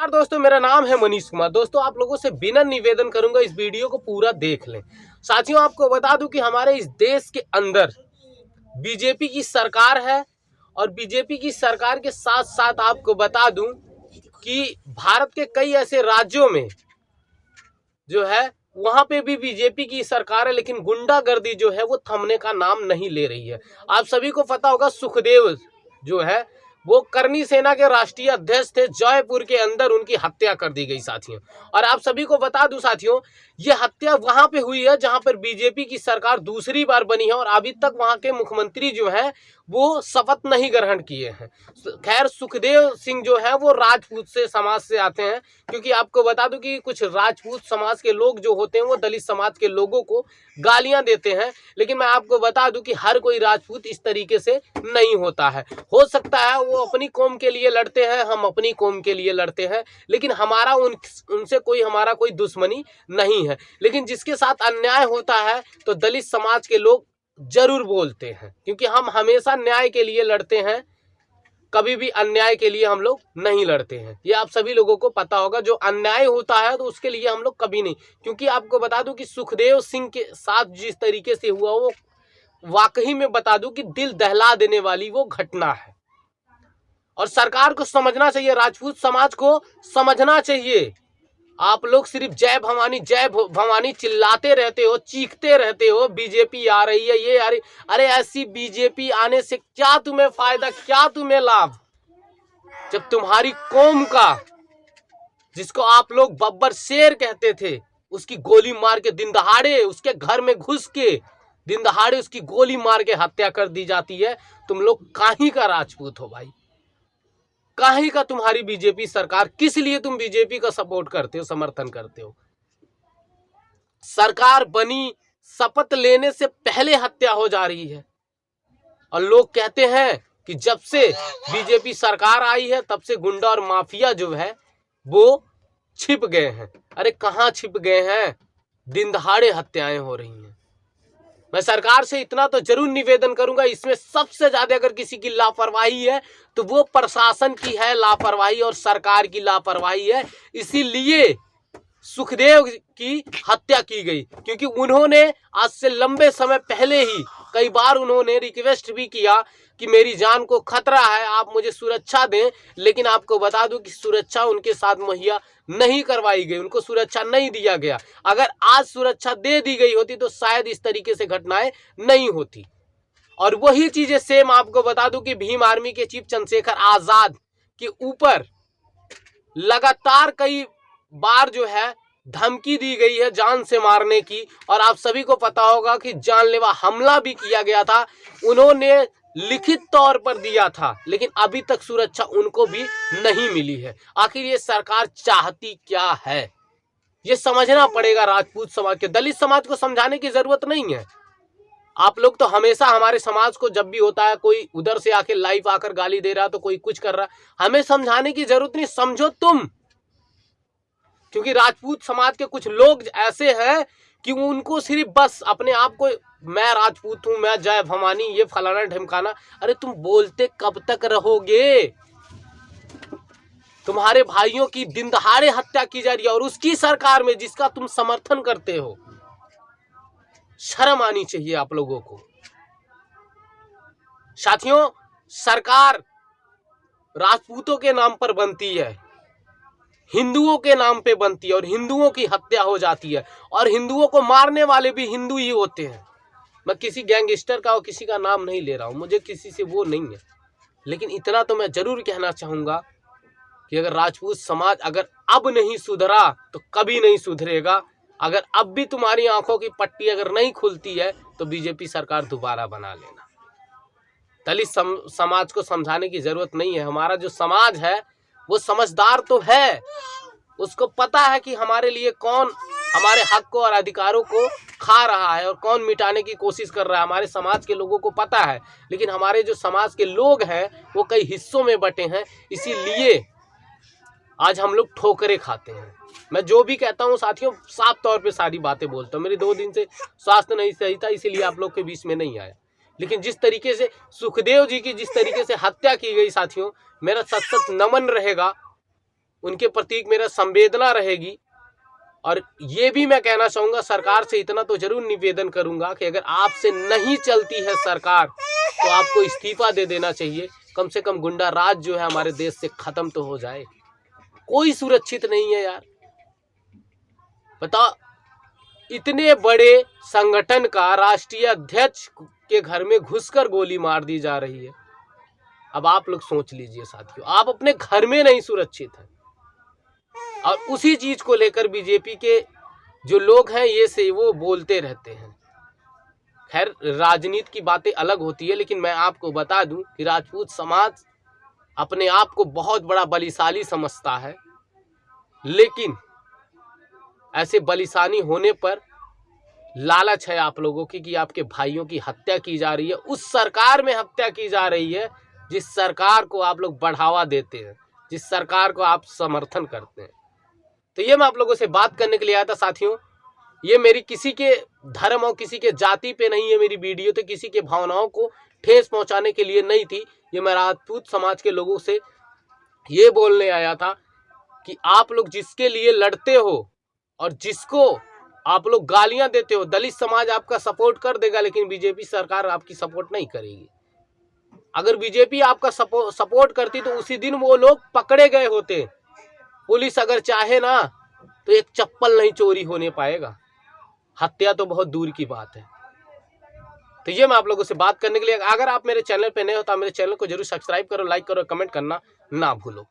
नमस्कार दोस्तों, मेरा नाम है मनीष कुमार। दोस्तों, आप लोगों से बिना निवेदन करूंगा, इस वीडियो को पूरा देख लें। साथियों, आपको बता दूं कि हमारे इस देश के अंदर बीजेपी की सरकार है और बीजेपी की सरकार के साथ साथ आपको बता दूं कि भारत के कई ऐसे राज्यों में जो है वहां पे भी बीजेपी की सरकार है, लेकिन गुंडागर्दी जो है वो थमने का नाम नहीं ले रही है। आप सभी को पता होगा, सुखदेव जो है वो करनी सेना के राष्ट्रीय अध्यक्ष थे। जयपुर के अंदर उनकी हत्या कर दी गई साथियों। और आप सभी को बता दूं साथियों, ये हत्या वहां पे हुई है जहां पर बीजेपी की सरकार दूसरी बार बनी है और अभी तक वहां के मुख्यमंत्री जो है वो शपथ नहीं ग्रहण किए हैं। खैर, सुखदेव सिंह जो है वो राजपूत से समाज से आते हैं, क्योंकि आपको बता दूं कि कुछ राजपूत समाज के लोग जो होते हैं वो दलित समाज के लोगों को गालियां देते हैं। लेकिन मैं आपको बता दूं कि हर कोई राजपूत इस तरीके से नहीं होता है। हो सकता है वो अपनी कौम के लिए लड़ते हैं, हम अपनी कौम के लिए लड़ते हैं, लेकिन हमारा उनसे हमारा कोई दुश्मनी नहीं है। लेकिन जिसके साथ अन्याय होता है तो दलित समाज के लोग जरूर बोलते हैं, क्योंकि हम हमेशा न्याय के लिए लड़ते हैं, कभी भी अन्याय के लिए हम लोग नहीं लड़ते हैं। ये आप सभी लोगों को पता होगा। जो अन्याय होता है तो उसके लिए हम लोग कभी नहीं, क्योंकि आपको बता दूं कि सुखदेव सिंह के साथ जिस तरीके से हुआ वो वाकई में बता दूं कि दिल दहला देने वाली वो घटना है। और सरकार को समझना चाहिए, राजपूत समाज को समझना चाहिए। आप लोग सिर्फ जय भवानी चिल्लाते रहते हो, चीखते रहते हो, बीजेपी आ रही है, ये आ रही। अरे ऐसी बीजेपी आने से क्या तुम्हें फायदा, क्या तुम्हें लाभ, जब तुम्हारी कौम का, जिसको आप लोग बब्बर शेर कहते थे, उसकी गोली मार के दिन दहाड़े उसके घर में घुस के दिन दहाड़े उसकी गोली मार के हत्या कर दी जाती है। तुम लोग काहीं का राजपूत हो भाई, काहे का तुम्हारी बीजेपी सरकार? किस लिए तुम बीजेपी का सपोर्ट करते हो, समर्थन करते हो? सरकार बनी, शपथ लेने से पहले हत्या हो जा रही है और लोग कहते हैं कि जब से बीजेपी सरकार आई है तब से गुंडा और माफिया जो है वो छिप गए हैं। अरे कहाँ छिप गए हैं? दिन दहाड़े हत्याएं हो रही हैं। मैं सरकार से इतना तो जरूर निवेदन करूंगा, इसमें सबसे ज्यादा अगर किसी की लापरवाही है तो वो प्रशासन की है लापरवाही और सरकार की लापरवाही है। इसीलिए सुखदेव की हत्या की गई, क्योंकि उन्होंने आज से लंबे समय पहले ही कई बार उन्होंने रिक्वेस्ट भी किया कि मेरी जान को खतरा है, आप मुझे सुरक्षा दें। लेकिन आपको बता दूं कि सुरक्षा उनके साथ मुहैया नहीं करवाई गई, उनको सुरक्षा नहीं दिया गया। अगर आज सुरक्षा दे दी गई होती तो शायद इस तरीके से घटनाएं नहीं होती। और वही चीजें सेम आपको बता दूं कि भीम आर्मी के चीफ चंद्रशेखर आजाद के ऊपर लगातार कई बार जो है धमकी दी गई है जान से मारने की। और आप सभी को पता होगा कि जानलेवा हमला भी किया गया था, उन्होंने लिखित तौर पर दिया था, लेकिन अभी तक सुरक्षा उनको भी नहीं मिली है। आखिर ये सरकार चाहती क्या है, ये समझना पड़ेगा। राजपूत समाज के, दलित समाज को समझाने की जरूरत नहीं है। आप लोग तो हमेशा हमारे समाज को जब भी होता है, कोई उधर से आके लाइव आकर गाली दे रहा तो कोई कुछ कर रहा, हमें समझाने की जरूरत नहीं, समझो तुम। क्योंकि राजपूत समाज के कुछ लोग ऐसे हैं कि उनको सिर्फ बस अपने आप को, मैं राजपूत हूं, मैं जय भवानी, ये फलाना ढिमकाना। अरे तुम बोलते कब तक रहोगे? तुम्हारे भाइयों की दिन दहाड़े हत्या की जा रही है और उसकी सरकार में जिसका तुम समर्थन करते हो। शर्म आनी चाहिए आप लोगों को। साथियों, सरकार राजपूतों के नाम पर बनती है, हिंदुओं के नाम पे बनती है और हिंदुओं की हत्या हो जाती है और हिंदुओं को मारने वाले भी हिंदू ही होते हैं। मैं किसी गैंगस्टर का और किसी का नाम नहीं ले रहा हूं, मुझे किसी से वो नहीं है, लेकिन इतना तो मैं जरूर कहना चाहूंगा कि अगर राजपूत समाज अगर अब नहीं सुधरा तो कभी नहीं सुधरेगा। अगर अब भी तुम्हारी आंखों की पट्टी अगर नहीं खुलती है तो बीजेपी सरकार दोबारा बना लेना। दलित समाज को समझाने की जरूरत नहीं है। हमारा जो समाज है वो समझदार तो है, उसको पता है कि हमारे लिए कौन हमारे हक को और अधिकारों को खा रहा है और कौन मिटाने की कोशिश कर रहा है। हमारे समाज के लोगों को पता है, लेकिन हमारे जो समाज के लोग हैं वो कई हिस्सों में बटे हैं, इसीलिए आज हम लोग ठोकरे खाते हैं। मैं जो भी कहता हूँ साथियों, साफ तौर पे सारी बातें बोलता हूँ। मेरी 2 दिन से स्वास्थ्य नहीं सही था, इसीलिए आप लोग के बीच में नहीं आया। लेकिन जिस तरीके से सुखदेव जी की जिस तरीके से हत्या की गई साथियों, मेरा सत नमन रहेगा उनके प्रति मेरा संवेदना रहेगी। और ये भी मैं कहना चाहूँगा, सरकार से इतना तो जरूर निवेदन करूँगा कि अगर आपसे नहीं चलती है सरकार तो आपको इस्तीफा दे देना चाहिए। कम से कम गुंडा राज जो है हमारे देश से खत्म तो हो जाए। कोई सुरक्षित नहीं है यार। बता, इतने बड़े संगठन का राष्ट्रीय अध्यक्ष के घर में घुसकर गोली मार दी जा रही है। अब आप लोग सोच लीजिए साथियों, आप अपने घर में नहीं सुरक्षित हैं और उसी चीज को लेकर बीजेपी के जो लोग हैं ये से वो बोलते रहते हैं। खैर, राजनीति की बातें अलग होती है, लेकिन मैं आपको बता दूं कि राजपूत समाज अपने आप को बहुत बड़ा बलिशाली समझता है, लेकिन ऐसे बलिशाली होने पर लालच है आप लोगों की कि आपके भाइयों की हत्या की जा रही है। उस सरकार में हत्या की जा रही है जिस सरकार को आप लोग बढ़ावा देते हैं, जिस सरकार को आप समर्थन करते हैं। तो ये मैं आप लोगों से बात करने के लिए आया था साथियों। ये मेरी किसी के धर्म और किसी के जाति पे नहीं है मेरी वीडियो, तो किसी के भावनाओं को ठेस पहुंचाने के लिए नहीं थी। ये मैं राजपूत समाज के लोगों से ये बोलने आया था कि आप लोग जिसके लिए लड़ते हो और जिसको आप लोग गालियां देते हो, दलित समाज आपका सपोर्ट कर देगा, लेकिन बीजेपी सरकार आपकी सपोर्ट नहीं करेगी। अगर बीजेपी आपका सपोर्ट करती तो उसी दिन वो लोग पकड़े गए होते। पुलिस अगर चाहे ना तो एक चप्पल नहीं चोरी होने पाएगा, हत्या तो बहुत दूर की बात है। तो ये मैं आप लोगों से बात करने के लिए, अगर आप मेरे चैनल पे नए हो तो मेरे चैनल को जरूर सब्सक्राइब करो, लाइक करो, कमेंट करना ना भूलो।